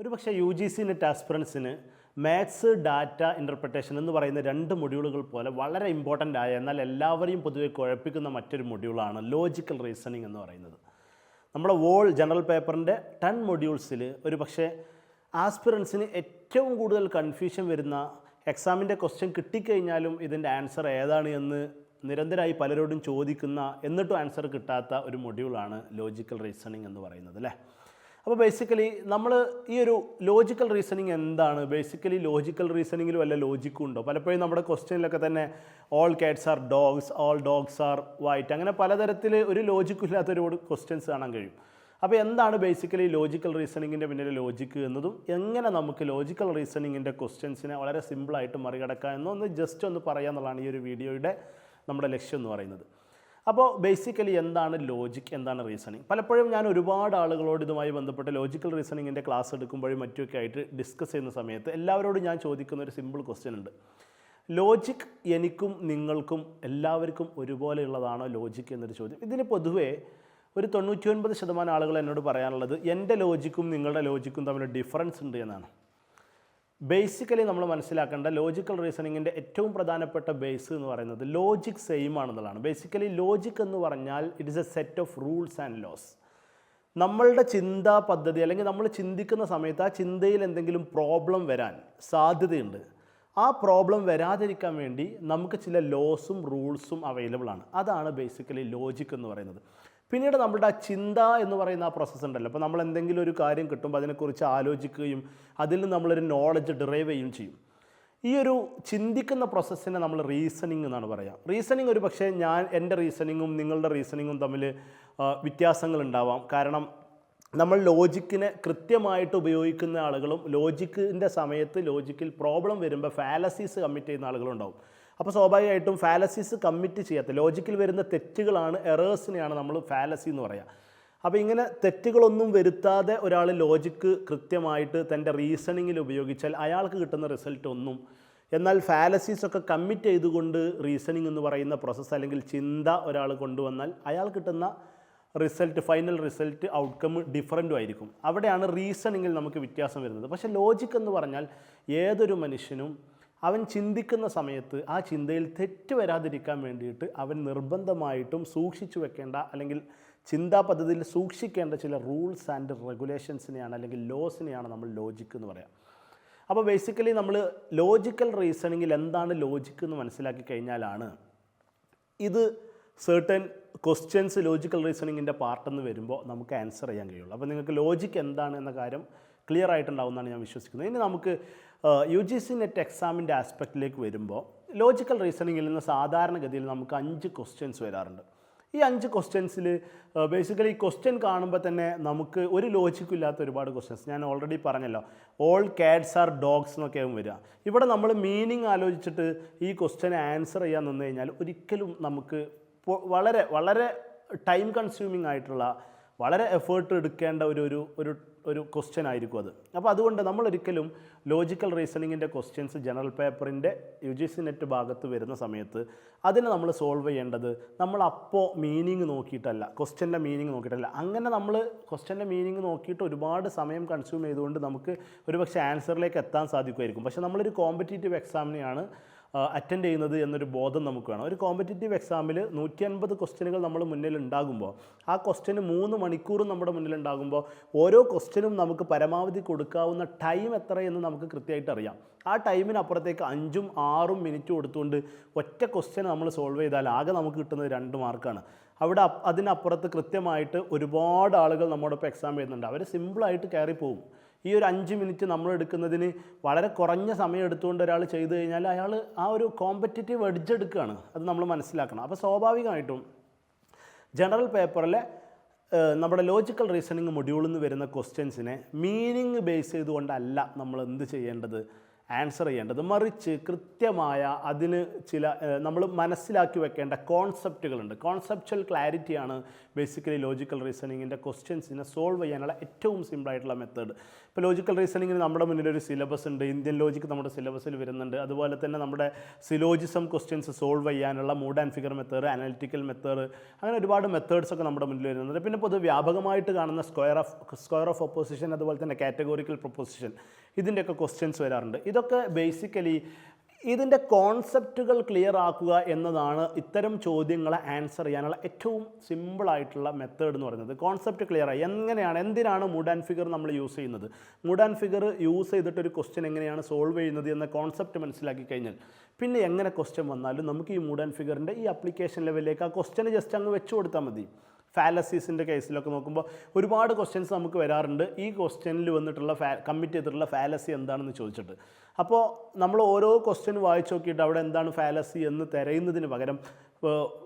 ഒരുപക്ഷെ U G C NET ആസ്പിറൻസിന് maths data interpretation എന്ന് പറയുന്ന 2 മൊഡ്യൂളുകൾ പോലെ വളരെ ഇമ്പോർട്ടൻ്റ് ആയ എന്നാൽ എല്ലാവരെയും പൊതുവെ കുഴപ്പിക്കുന്ന മറ്റൊരു മൊഡ്യൂളാണ് ലോജിക്കൽ റീസണിങ് എന്ന് പറയുന്നത്. നമ്മുടെ വോൾ ജനറൽ പേപ്പറിൻ്റെ 10 മൊഡ്യൂൾസിൽ ഒരുപക്ഷെ ആസ്പിറൻസിന് ഏറ്റവും കൂടുതൽ കൺഫ്യൂഷൻ വരുന്ന, എക്സാമിൻ്റെ ക്വസ്റ്റ്യൻ കിട്ടിക്കഴിഞ്ഞാലും ഇതിൻ്റെ ആൻസർ ഏതാണ് എന്ന് നിരന്തരമായി പലരോടും ചോദിക്കുന്ന, എന്നിട്ടും ആൻസർ കിട്ടാത്ത ഒരു മൊഡ്യൂളാണ് ലോജിക്കൽ റീസണിങ് എന്ന് പറയുന്നത് അല്ലേ. അപ്പോൾ ബേസിക്കലി നമ്മൾ ഈ ഒരു ലോജിക്കൽ റീസണിങ് എന്താണ്, ബേസിക്കലി ലോജിക്കൽ റീസണിങ്ങിൽ വല്ല ലോജിക്കും ഉണ്ടോ? പലപ്പോഴും നമ്മുടെ ക്വസ്റ്റ്യനിലൊക്കെ തന്നെ all Katz R dogs, all dogs R white, അങ്ങനെ പലതരത്തിൽ ഒരു ലോജിക്കും ഇല്ലാത്ത ഒരുപാട് ക്വസ്റ്റ്യൻസ് കാണാൻ കഴിയും. അപ്പോൾ എന്താണ് ബേസിക്കലി ലോജിക്കൽ റീസണിങ്ങിൻ്റെ പിന്നിലെ ലോജിക്ക് എന്നതും എങ്ങനെ നമുക്ക് ലോജിക്കൽ റീസണിങ്ങിൻ്റെ ക്വസ്റ്റ്യൻസിനെ വളരെ സിമ്പിളായിട്ട് മറികടക്കാം എന്നൊന്ന് ജസ്റ്റ് ഒന്ന് പറയുക എന്നുള്ളതാണ് ഈ ഒരു വീഡിയോയുടെ നമ്മുടെ ലക്ഷ്യം എന്ന് പറയുന്നത്. അപ്പോൾ ബേസിക്കലി എന്താണ് ലോജിക്, എന്താണ് റീസണിങ്? പലപ്പോഴും ഞാൻ ഒരുപാട് ആളുകളോട് ഇതുമായി ബന്ധപ്പെട്ട് ലോജിക്കൽ റീസണിങ്ങിൻ്റെ ക്ലാസ് എടുക്കുമ്പോഴും മറ്റുമൊക്കെ ആയിട്ട് ഡിസ്കസ് ചെയ്യുന്ന സമയത്ത് എല്ലാവരോടും ഞാൻ ചോദിക്കുന്ന ഒരു സിമ്പിൾ ക്വസ്റ്റ്യൻ ഉണ്ട്. ലോജിക് എനിക്കും നിങ്ങൾക്കും എല്ലാവർക്കും ഒരുപോലെയുള്ളതാണോ ലോജിക് എന്നൊരു ചോദ്യം. ഇതിന് പൊതുവേ ഒരു 99% ആളുകൾ എന്നോട് പറയാനുള്ളത് എൻ്റെ ലോജിക്കും നിങ്ങളുടെ ലോജിക്കും തമ്മിൽ ഡിഫറൻസ് ഉണ്ട് എന്നാണ്. ബേസിക്കലി നമ്മൾ മനസ്സിലാക്കേണ്ട ലോജിക്കൽ റീസണിങ്ങിൻ്റെ ഏറ്റവും പ്രധാനപ്പെട്ട ബേസ് എന്ന് പറയുന്നത് ലോജിക് സെയിം ആണെന്നുള്ളതാണ്. ബേസിക്കലി ലോജിക് എന്ന് പറഞ്ഞാൽ it is a set of rules and laws. നമ്മളുടെ ചിന്താ പദ്ധതി അല്ലെങ്കിൽ നമ്മൾ ചിന്തിക്കുന്ന സമയത്ത് ആ ചിന്തയിൽ എന്തെങ്കിലും പ്രോബ്ലം വരാൻ സാധ്യതയുണ്ട്. ആ പ്രോബ്ലം വരാതിരിക്കാൻ വേണ്ടി നമുക്ക് ചില ലോസും റൂൾസും അവൈലബിൾ ആണ്. അതാണ് ബേസിക്കലി ലോജിക് എന്ന് പറയുന്നത്. പിന്നീട് നമ്മുടെ ആ ചിന്ത എന്ന് പറയുന്ന ആ പ്രോസസ്സ് ഉണ്ടല്ലോ, അപ്പോൾ നമ്മൾ എന്തെങ്കിലും ഒരു കാര്യം കിട്ടുമ്പോൾ അതിനെക്കുറിച്ച് ആലോചിക്കുകയും അതിൽ നിന്ന് നമ്മളൊരു നോളജ് ഡിറൈവ് ചെയ്യുകയും ചെയ്യും. ഈ ഒരു ചിന്തിക്കുന്ന പ്രോസസ്സിനെ നമ്മൾ റീസണിങ് എന്നാണ് പറയുക. റീസണിങ് ഒരു പക്ഷേ എൻ്റെ റീസണിങ്ങും നിങ്ങളുടെ റീസണിങ്ങും തമ്മിൽ വ്യത്യാസങ്ങൾ ഉണ്ടാവാം. കാരണം നമ്മൾ ലോജിക്കിനെ കൃത്യമായിട്ട് ഉപയോഗിക്കുന്ന ആളുകളും ലോജിക്കിൻ്റെ സമയത്ത് ലോജിക്കിൽ പ്രോബ്ലം വരുമ്പോൾ ഫാലസീസ് കമ്മിറ്റ് ചെയ്യുന്ന ആളുകളും ഉണ്ടാവും. അപ്പോൾ സ്വാഭാവികമായിട്ടും ഫാലസീസ് കമ്മിറ്റ് ചെയ്യാത്ത ലോജിക്കിൽ വരുന്ന തെറ്റുകളാണ്, എറേഴ്സിനെയാണ് നമ്മൾ ഫാലസി എന്ന് പറയുക. അപ്പോൾ ഇങ്ങനെ തെറ്റുകളൊന്നും വരുത്താതെ ഒരാൾ ലോജിക്ക് കൃത്യമായിട്ട് തൻ്റെ റീസണിങ്ങിൽ ഉപയോഗിച്ചാൽ അയാൾക്ക് കിട്ടുന്ന റിസൾട്ട് ഒന്നും, എന്നാൽ ഫാലസീസൊക്കെ കമ്മിറ്റ് ചെയ്തുകൊണ്ട് റീസണിങ് എന്ന് പറയുന്ന പ്രോസസ്സ് അല്ലെങ്കിൽ ചിന്ത ഒരാൾ കൊണ്ടുവന്നാൽ അയാൾ കിട്ടുന്ന റിസൾട്ട്, ഫൈനൽ റിസൾട്ട്, ഔട്ട്കം ഡിഫറൻറ്റും ആയിരിക്കും. അവിടെയാണ് റീസണിങ്ങിൽ നമുക്ക് വ്യത്യാസം വരുന്നത്. പക്ഷേ ലോജിക്ക് എന്ന് പറഞ്ഞാൽ ഏതൊരു മനുഷ്യനും അവൻ ചിന്തിക്കുന്ന സമയത്ത് ആ ചിന്തയിൽ തെറ്റ് വരാതിരിക്കാൻ വേണ്ടിയിട്ട് അവൻ നിർബന്ധമായിട്ടും സൂക്ഷിച്ചു വെക്കേണ്ട അല്ലെങ്കിൽ ചിന്താ പദ്ധതിയിൽ സൂക്ഷിക്കേണ്ട ചില റൂൾസ് ആൻഡ് റെഗുലേഷൻസിനെയാണ് അല്ലെങ്കിൽ ലോസിനെയാണ് നമ്മൾ ലോജിക്ക് എന്ന് പറയാം. അപ്പോൾ ബേസിക്കലി നമ്മൾ ലോജിക്കൽ റീസണിങ്ങിൽ എന്താണ് ലോജിക്ക് എന്ന് മനസ്സിലാക്കി കഴിഞ്ഞാലാണ് ഇത് certain ക്വസ്റ്റ്യൻസ് ലോജിക്കൽ റീസണിങ്ങിൻ്റെ പാർട്ടെന്ന് വരുമ്പോൾ നമുക്ക് ആൻസർ ചെയ്യാൻ കഴിയുള്ളൂ. അപ്പോൾ നിങ്ങൾക്ക് ലോജിക്ക് എന്താണ് എന്ന കാര്യം ക്ലിയർ ആയിട്ടുണ്ടാവുമെന്നാണ് ഞാൻ വിശ്വസിക്കുന്നത്. ഇനി നമുക്ക് യു ജി സി നെറ്റ് എക്സാമിൻ്റെ ആസ്പെക്റ്റിലേക്ക് വരുമ്പോൾ ലോജിക്കൽ റീസണിങ്ങിൽ നിന്ന് സാധാരണഗതിയിൽ നമുക്ക് 5 ക്വസ്റ്റ്യൻസ് വരാറുണ്ട്. ഈ 5 ക്വസ്റ്റ്യൻസിൽ ബേസിക്കലി ക്വസ്റ്റ്യൻ കാണുമ്പോൾ തന്നെ നമുക്ക് ഒരു ലോജിക്കും ഇല്ലാത്ത ഒരുപാട് ക്വസ്റ്റ്യൻസ്, ഞാൻ ഓൾറെഡി പറഞ്ഞല്ലോ, ഓൾ കാറ്റ്സ് ആർ ഡോഗ്സ് എന്നൊക്കെ ആവും വരിക. ഇവിടെ നമ്മൾ മീനിങ് ആലോചിച്ചിട്ട് ഈ ക്വസ്റ്റ്യൻ ആൻസർ ചെയ്യാൻ നിന്ന് കഴിഞ്ഞാൽ ഒരിക്കലും നമുക്ക് വളരെ വളരെ ടൈം കൺസ്യൂമിങ് ആയിട്ടുള്ള, വളരെ എഫേർട്ട് എടുക്കേണ്ട ഒരു ക്വസ്റ്റ്യൻ ആയിരിക്കും അത്. അപ്പോൾ അതുകൊണ്ട് നമ്മളൊരിക്കലും ലോജിക്കൽ റീസണിങ്ങിൻ്റെ ക്വസ്റ്റ്യൻസ് ജനറൽ പേപ്പറിൻ്റെ യു ജി സി നെറ്റ് ഭാഗത്ത് വരുന്ന സമയത്ത് അതിനെ നമ്മൾ സോൾവ് ചെയ്യേണ്ടത് നമ്മളപ്പോൾ മീനിങ് നോക്കിയിട്ടല്ല, ക്വസ്റ്റ്യൻ്റെ മീനിങ് നോക്കിയിട്ടല്ല. അങ്ങനെ നമ്മൾ ക്വസ്റ്റ്യൻ്റെ മീനിങ് നോക്കിയിട്ട് ഒരുപാട് സമയം കൺസ്യൂം ചെയ്തുകൊണ്ട് നമുക്ക് ഒരുപക്ഷെ ആൻസറിലേക്ക് എത്താൻ സാധിക്കുമായിരിക്കും. പക്ഷേ നമ്മളൊരു കോമ്പറ്റീറ്റീവ് എക്സാമിനെയാണ് അറ്റൻഡ് ചെയ്യുന്നത് എന്നൊരു ബോധം നമുക്ക് വേണം. ഒരു കോമ്പറ്റീറ്റീവ് എക്സാമിൽ 150 ക്വസ്റ്റ്യനുകൾ നമ്മൾ മുന്നിൽ ഉണ്ടാകുമ്പോൾ ആ ക്വസ്റ്റ്യന് 3 മണിക്കൂറും നമ്മുടെ മുന്നിലുണ്ടാകുമ്പോൾ ഓരോ ക്വസ്റ്റ്യനും നമുക്ക് പരമാവധി കൊടുക്കാവുന്ന ടൈം എത്രയെന്ന് നമുക്ക് കൃത്യമായിട്ട് അറിയാം. ആ ടൈമിനപ്പുറത്തേക്ക് 5ഉം 6ഉം മിനിറ്റ് കൊടുത്തുകൊണ്ട് ഒറ്റ ക്വസ്റ്റ്യൻ നമ്മൾ സോൾവ് ചെയ്താൽ ആകെ നമുക്ക് കിട്ടുന്നത് 2 മാർക്കാണ്. അവിടെ അതിനപ്പുറത്ത് കൃത്യമായിട്ട് ഒരുപാട് ആളുകൾ നമ്മോടൊപ്പം എക്സാം ചെയ്യുന്നുണ്ട്. അവർ സിമ്പിളായിട്ട് കയറി പോകും. ഈ ഒരു 5 മിനിറ്റ് നമ്മൾ എടുക്കുന്നതിന് വളരെ കുറഞ്ഞ സമയം എടുത്തുകൊണ്ട് ഒരാൾ ചെയ്തു കഴിഞ്ഞാൽ അയാൾ ആ ഒരു കോമ്പറ്റീറ്റീവ് എഡ്ജ് എടുക്കുകയാണ്. അത് നമ്മൾ മനസ്സിലാക്കണം. അപ്പോൾ സ്വാഭാവികമായിട്ടും ജനറൽ പേപ്പറിലെ നമ്മുടെ ലോജിക്കൽ റീസണിങ് മൊഡ്യൂളിൽ നിന്ന് വരുന്ന ക്വസ്റ്റ്യൻസിനെ മീനിങ് ബേസ് ചെയ്തുകൊണ്ടല്ല നമ്മൾ എന്ത് ചെയ്യേണ്ടത്, ആൻസർ ചെയ്യേണ്ടത്. മറിച്ച് കൃത്യമായ അതിന് ചില നമ്മൾ മനസ്സിലാക്കി വെക്കേണ്ട കോൺസെപ്റ്റുകളുണ്ട്. കോൺസെപ്ച്വൽ ക്ലാരിറ്റിയാണ് ബേസിക്കലി ലോജിക്കൽ റീസണിങ്ങിൻ്റെ ക്വസ്റ്റ്യൻസിനെ സോൾവ് ചെയ്യാനുള്ള ഏറ്റവും സിമ്പിളായിട്ടുള്ള മെത്തേഡ്. ഇപ്പോൾ ലോജിക്കൽ റീസണിങ്ങിന് നമ്മുടെ മുന്നിലൊരു സിലബസ് ഉണ്ട്. ഇന്ത്യൻ ലോജിക്ക് നമ്മുടെ സിലബസിൽ വരുന്നുണ്ട്. അതുപോലെ തന്നെ നമ്മുടെ സിലോജിസം ക്വസ്റ്റ്യൻസ് സോൾവ് ചെയ്യാനുള്ള mood and figure method, analytical method, അങ്ങനെ ഒരുപാട് മെത്തേഡ്സൊക്കെ നമ്മുടെ മുന്നിൽ വരുന്നുണ്ട്. പിന്നെ പൊതുവെ വ്യാപകമായിട്ട് കാണുന്ന സ്ക്വയർ ഓഫ് ഒപ്പോസിഷൻ, അതുപോലെ തന്നെ കാറ്റഗോറിക്കൽ പ്രൊപ്പോസിഷൻ, ഇതിൻ്റെയൊക്കെ ക്വസ്റ്റ്യൻസ് വരാറുണ്ട്. ഇതൊക്കെ ബേസിക്കലി ഇതിൻ്റെ കോൺസെപ്റ്റുകൾ ക്ലിയർ ആക്കുക എന്നതാണ് ഇത്തരം ചോദ്യങ്ങളെ ആൻസർ ചെയ്യാനുള്ള ഏറ്റവും സിമ്പിളായിട്ടുള്ള മെത്തേഡ് എന്ന് പറയുന്നത്. കോൺസെപ്റ്റ് ക്ലിയർ ആയി എന്തിനാണ് മൂഡ് ആൻഡ് ഫിഗർ നമ്മൾ യൂസ് ചെയ്യുന്നത്, മൂഡ് ആൻഡ് ഫിഗർ യൂസ് ചെയ്തിട്ട് ഒരു ക്വസ്റ്റ്യൻ എങ്ങനെയാണ് സോൾവ് ചെയ്യുന്നത് എന്ന കോൺസെപ്റ്റ് മനസ്സിലാക്കി കഴിഞ്ഞാൽ പിന്നെ എങ്ങനെ ക്വസ്റ്റ്യൻ വന്നാലും നമുക്ക് ഈ മൂഡ് ആൻഡ് ഫിഗറിൻ്റെ ഈ അപ്ലിക്കേഷൻ ലെവലിലേക്ക് ആ ക്വസ്റ്റ്യന് ജസ്റ്റ് അങ്ങ് വെച്ച് കൊടുത്താൽ മതി. ഫാലസീസിൻ്റെ കേസിലൊക്കെ നോക്കുമ്പോൾ ഒരുപാട് ക്വസ്റ്റ്യൻസ് നമുക്ക് വരാറുണ്ട്. ഈ ക്വസ്റ്റ്യനിൽ വന്നിട്ടുള്ള കമ്മിറ്റ് ചെയ്തിട്ടുള്ള ഫാലസി എന്താണെന്ന് ചോദിച്ചിട്ട്. അപ്പോൾ നമ്മൾ ഓരോ ക്വസ്റ്റ്യൻ വായിച്ച് നോക്കിയിട്ട് അവിടെ എന്താണ് ഫാലസി എന്ന് തിരയുന്നതിന് പകരം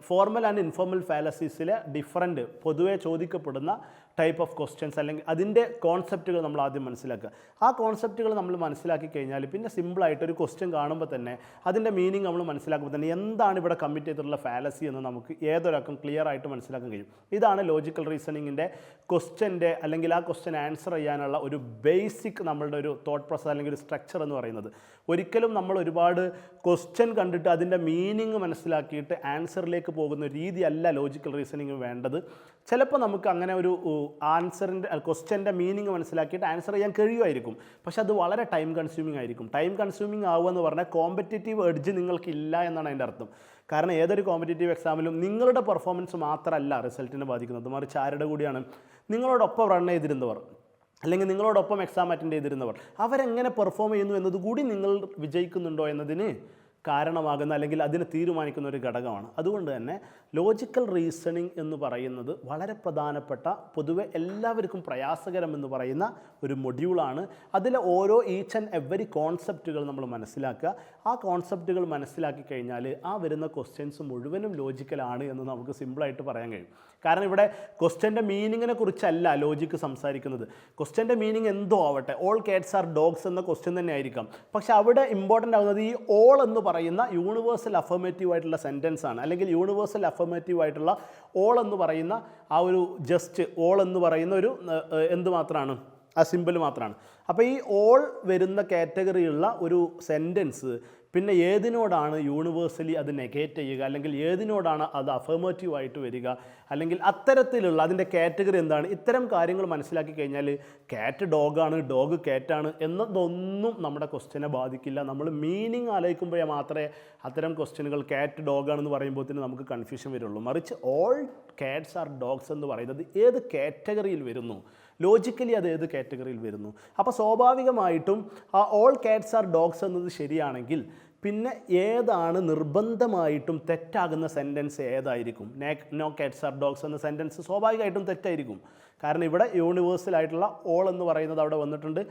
ഫോർമൽ ആൻഡ് ഇൻഫോർമൽ ഫാലസീസിലെ ഡിഫറൻറ്റ് പൊതുവെ ചോദിക്കപ്പെടുന്ന ടൈപ്പ് ഓഫ് ക്വസ്റ്റ്യൻസ് അല്ലെങ്കിൽ അതിൻ്റെ കോൺസെപ്റ്റുകൾ നമ്മൾ ആദ്യം മനസ്സിലാക്കുക. ആ കോൺസെപ്റ്റുകൾ നമ്മൾ മനസ്സിലാക്കി കഴിഞ്ഞാൽ പിന്നെ സിമ്പിളായിട്ട് ഒരു ക്വസ്റ്റ്യൻ കാണുമ്പോൾ തന്നെ അതിൻ്റെ മീനിങ് നമ്മൾ മനസ്സിലാക്കുമ്പോൾ തന്നെ എന്താണ് ഇവിടെ കമ്മിറ്റ് ചെയ്തിട്ടുള്ള ഫാലസി എന്ന് നമുക്ക് ഏതൊരാൾക്കും ക്ലിയർ ആയിട്ട് മനസ്സിലാക്കാൻ കഴിയും. ഇതാണ് ലോജിക്കൽ റീസണിങ്ങിൻ്റെ ക്വസ്റ്റ്യൻ്റെ അല്ലെങ്കിൽ ആ ക്വസ്റ്റ്യൻ ആൻസർ ചെയ്യാനുള്ള ഒരു ബേസിക് നമ്മളുടെ ഒരു തോട്ട് പ്രോസസ് അല്ലെങ്കിൽ ഒരു സ്ട്രക്ചർ എന്ന് പറയുന്നത്. ഒരിക്കലും നമ്മൾ ഒരുപാട് ക്വസ്റ്റ്യൻ കണ്ടിട്ട് അതിൻ്റെ മീനിങ് മനസ്സിലാക്കിയിട്ട് ആൻസറിലേക്ക് പോകുന്ന രീതിയല്ല ലോജിക്കൽ റീസണിങ് വേണ്ടത്. ചിലപ്പോൾ നമുക്ക് അങ്ങനെ ഒരു ആൻസറിൻ്റെ ക്വസ്റ്റ്യൻ്റെ മീനിങ് മനസ്സിലാക്കിയിട്ട് ആൻസർ ചെയ്യാൻ കഴിയുമായിരിക്കും. പക്ഷെ അത് വളരെ ടൈം കൺസ്യൂമിംഗ് ആയിരിക്കും. ടൈം കൺസ്യൂമിംഗ് ആവുക എന്ന് പറഞ്ഞാൽ കോമ്പറ്റേറ്റീവ് എഡ്ജ് നിങ്ങൾക്കില്ല എന്നാണ് അതിൻ്റെ അർത്ഥം. കാരണം ഏതൊരു കോമ്പറ്റേറ്റീവ് എക്സാമിലും നിങ്ങളുടെ പെർഫോമൻസ് മാത്രമല്ല റിസൾട്ടിനെ ബാധിക്കുന്നത്, മറിച്ച് ആരുടെ കൂടിയാണ്, നിങ്ങളോടൊപ്പം റൺ ചെയ്തിരുന്നവർ അല്ലെങ്കിൽ നിങ്ങളോടൊപ്പം എക്സാം അറ്റൻഡ് ചെയ്തിരുന്നവർ അവരെങ്ങനെ പെർഫോം ചെയ്യുന്നു എന്നതുകൂടി നിങ്ങൾ വിജയിക്കുന്നുണ്ടോ എന്നതിന് കാരണമാകുന്ന അല്ലെങ്കിൽ അതിനെ തീരുമാനിക്കുന്ന ഒരു ഘടകമാണ്. അതുകൊണ്ട് തന്നെ ലോജിക്കൽ റീസണിങ് എന്ന് പറയുന്നത് വളരെ പ്രധാനപ്പെട്ട, പൊതുവെ എല്ലാവർക്കും പ്രയാസകരമെന്ന് പറയുന്ന ഒരു മൊഡ്യൂളാണ്. അതിലെ ഓരോ ഈച്ച് ആൻഡ് എവരി കോൺസെപ്റ്റുകൾ നമ്മൾ മനസ്സിലാക്കുക. ആ കോൺസെപ്റ്റുകൾ മനസ്സിലാക്കി കഴിഞ്ഞാൽ ആ വരുന്ന ക്വസ്റ്റ്യൻസ് മുഴുവനും ലോജിക്കലാണ് എന്ന് നമുക്ക് സിമ്പിളായിട്ട് പറയാൻ കഴിയും. കാരണം ഇവിടെ ക്വസ്റ്റ്യൻ്റെ മീനിങ്ങിനെ കുറിച്ചല്ല ലോജിക്ക് സംസാരിക്കുന്നത്. ക്വസ്റ്റ്യൻ്റെ മീനിങ് എന്തോ ആവട്ടെ, ഓൾ കാറ്റ്സ് ആർ ഡോഗ്സ് എന്ന ക്വസ്റ്റ്യൻ തന്നെ ആയിരിക്കാം. പക്ഷെ അവിടെ ഇമ്പോർട്ടൻ്റ് ആകുന്നത് ഈ ഓൾ എന്ന് പറയുന്ന യൂണിവേഴ്സൽ അഫർമേറ്റീവ് ആയിട്ടുള്ള സെൻറ്റൻസ് ആണ്. അല്ലെങ്കിൽ യൂണിവേഴ്സൽ അഫർമേറ്റീവ് ആയിട്ടുള്ള ഓൾ എന്ന് പറയുന്ന ആ ഒരു ജസ്റ്റ് ഓൾ എന്ന് പറയുന്ന ഒരു എന്ത് മാത്രമാണ്, ആ സിമ്പിൾ മാത്രമാണ്. അപ്പോൾ ഈ ഓൾ വരുന്ന കാറ്റഗറിയുള്ള ഒരു സെൻറ്റൻസ് പിന്നെ ഏതിനോടാണ് യൂണിവേഴ്സലി അത് നെഗേറ്റ് ചെയ്യുക, അല്ലെങ്കിൽ ഏതിനോടാണ് അത് അഫർമേറ്റീവായിട്ട് വരിക, അല്ലെങ്കിൽ അത്തരത്തിലുള്ള അതിൻ്റെ കാറ്റഗറി എന്താണ്, ഇത്തരം കാര്യങ്ങൾ മനസ്സിലാക്കി കഴിഞ്ഞാൽ കാറ്റ് ഡോഗാണ്, ഡോഗ് കാറ്റാണ് എന്നതൊന്നും നമ്മുടെ ക്വസ്റ്റ്യനെ ബാധിക്കില്ല. നമ്മൾ മീനിങ് ആലോചിക്കുമ്പോഴേ മാത്രമേ അത്തരം ക്വസ്റ്റ്യനുകൾ കാറ്റ് ഡോഗാണെന്ന് പറയുമ്പോഴത്തേന് നമുക്ക് കൺഫ്യൂഷൻ വരുള്ളൂ. മറിച്ച് ഓൾ കാറ്റ്സ് ആർ ഡോഗ്സ് എന്ന് പറയുന്നത് ഏത് കാറ്റഗറിയിൽ വരുന്നു, ലോജിക്കലി അത് ഏത് കാറ്റഗറിയിൽ വരുന്നു. അപ്പോൾ സ്വാഭാവികമായിട്ടും ആ ഓൾ കാറ്റ്സ് ആർ ഡോഗ്സ് എന്നത് ശരിയാണെങ്കിൽ പിന്നെ ഏതാണ് നിർബന്ധമായിട്ടും തെറ്റാകുന്ന സെൻറ്റൻസ് ഏതായിരിക്കും? നോ കാറ്റ്സ് ആർ ഡോഗ്സ് എന്ന സെൻറ്റൻസ് സ്വാഭാവികമായിട്ടും തെറ്റായിരിക്കും. കാരണം ഇവിടെ യൂണിവേഴ്സൽ ആയിട്ടുള്ള ഓൾ എന്ന് പറയുന്നത് അവിടെ വന്നിട്ടുണ്ട്.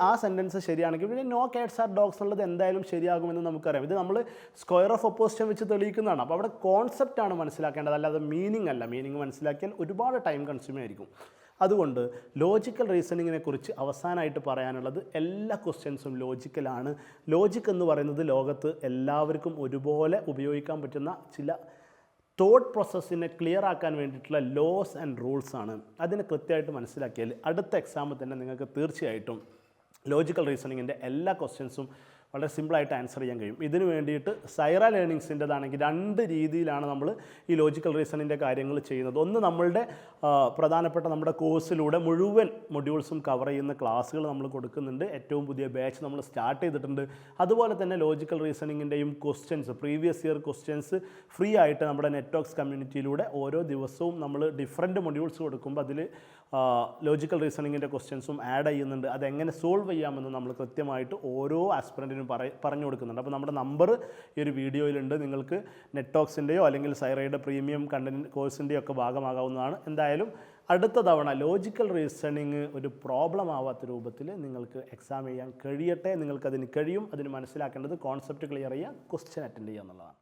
ആ സെൻറ്റൻസ് ശരിയാണെങ്കിൽ പിന്നെ നോ കാറ്റ്സ് ആർ ഡോഗ്സ് എന്നുള്ളത് എന്തായാലും ശരിയാകുമെന്ന് നമുക്കറിയാം. ഇത് നമ്മൾ സ്ക്വയർ ഓഫ് ഒപ്പോസിഷൻ വെച്ച് തെളിയിക്കുന്നതാണ്. അപ്പോൾ അവിടെ കോൺസെപ്റ്റാണ് മനസ്സിലാക്കേണ്ടത്, അല്ലാതെ മീനിങ് അല്ല. മീനിങ് മനസ്സിലാക്കിയാൽ ഒരുപാട് ടൈം കൺസ്യൂമിംഗ് ആയിരിക്കും. അതുകൊണ്ട് ലോജിക്കൽ റീസണിങ്ങിനെ കുറിച്ച് അവസാനമായിട്ട് പറയാനുള്ളത് എല്ലാ ക്വസ്റ്റ്യൻസും ലോജിക്കലാണ്. ലോജിക് എന്ന് പറയുന്നത് ലോകത്ത് എല്ലാവർക്കും ഒരുപോലെ ഉപയോഗിക്കാൻ പറ്റുന്ന ചില തോട്ട് പ്രോസസ്സിനെ ക്ലിയർ ആക്കാൻ വേണ്ടിയിട്ടുള്ള ലോസ് ആൻഡ് റൂൾസ് ആണ്. അതിനെ കൃത്യമായിട്ട് മനസ്സിലാക്കിയാൽ അടുത്ത എക്സാമിൽ തന്നെ നിങ്ങൾക്ക് തീർച്ചയായിട്ടും ലോജിക്കൽ റീസണിങ്ങിൻ്റെ എല്ലാ ക്വസ്റ്റ്യൻസും വളരെ സിമ്പിളായിട്ട് ആൻസർ ചെയ്യാൻ കഴിയും. ഇതിന് വേണ്ടിയിട്ട് സൈറ ലേണിങ്സിൻ്റെതാണെങ്കിൽ 2 രീതിയിലാണ് നമ്മൾ ഈ ലോജിക്കൽ റീസണിൻ്റെ കാര്യങ്ങൾ ചെയ്യുന്നത്. ഒന്ന്, നമ്മളുടെ പ്രധാനപ്പെട്ട നമ്മുടെ കോഴ്സിലൂടെ മുഴുവൻ മൊഡ്യൂൾസും കവർ ചെയ്യുന്ന ക്ലാസ്സുകൾ നമ്മൾ കൊടുക്കുന്നുണ്ട്. ഏറ്റവും പുതിയ ബാച്ച് നമ്മൾ സ്റ്റാർട്ട് ചെയ്തിട്ടുണ്ട്. അതുപോലെ തന്നെ ലോജിക്കൽ റീസണിങ്ങിൻ്റെയും questions, previous year questions free ആയിട്ട് നമ്മുടെ നെറ്റ്വർക്ക്സ് കമ്മ്യൂണിറ്റിയിലൂടെ ഓരോ ദിവസവും നമ്മൾ ഡിഫറൻറ്റ് മൊഡ്യൂൾസ് കൊടുക്കുമ്പോൾ അതിൽ ലോജിക്കൽ റീസണിങ്ങിൻ്റെ ക്വസ്റ്റ്യൻസും ആഡ് ചെയ്യുന്നുണ്ട്. അതെങ്ങനെ സോൾവ് ചെയ്യാമെന്ന് നമ്മൾ കൃത്യമായിട്ട് ഓരോ ആസ്പിറൻറ്റിനും പറഞ്ഞു കൊടുക്കുന്നുണ്ട്. അപ്പോൾ നമ്മുടെ നമ്പർ ഈ ഒരു വീഡിയോയിലുണ്ട്. നിങ്ങൾക്ക് നെറ്റ്വർക്സിൻ്റെയോ അല്ലെങ്കിൽ സൈറയുടെ പ്രീമിയം കണ്ടൻറ്റ് കോഴ്സിൻ്റെയോ ഒക്കെ ഭാഗമാകാവുന്നതാണ്. എന്തായാലും അടുത്ത തവണ ലോജിക്കൽ റീസണിങ് ഒരു പ്രോബ്ലം ആവാത്ത രൂപത്തിൽ നിങ്ങൾക്ക് എക്സാം ചെയ്യാൻ കഴിയട്ടെ. നിങ്ങൾക്കതിന് കഴിയും. അതിന് മനസ്സിലാക്കേണ്ടത് കോൺസെപ്റ്റ് ക്ലിയർ ചെയ്യുക, ക്വസ്റ്റ്യൻ അറ്റൻഡ് ചെയ്യുക എന്നുള്ളതാണ്.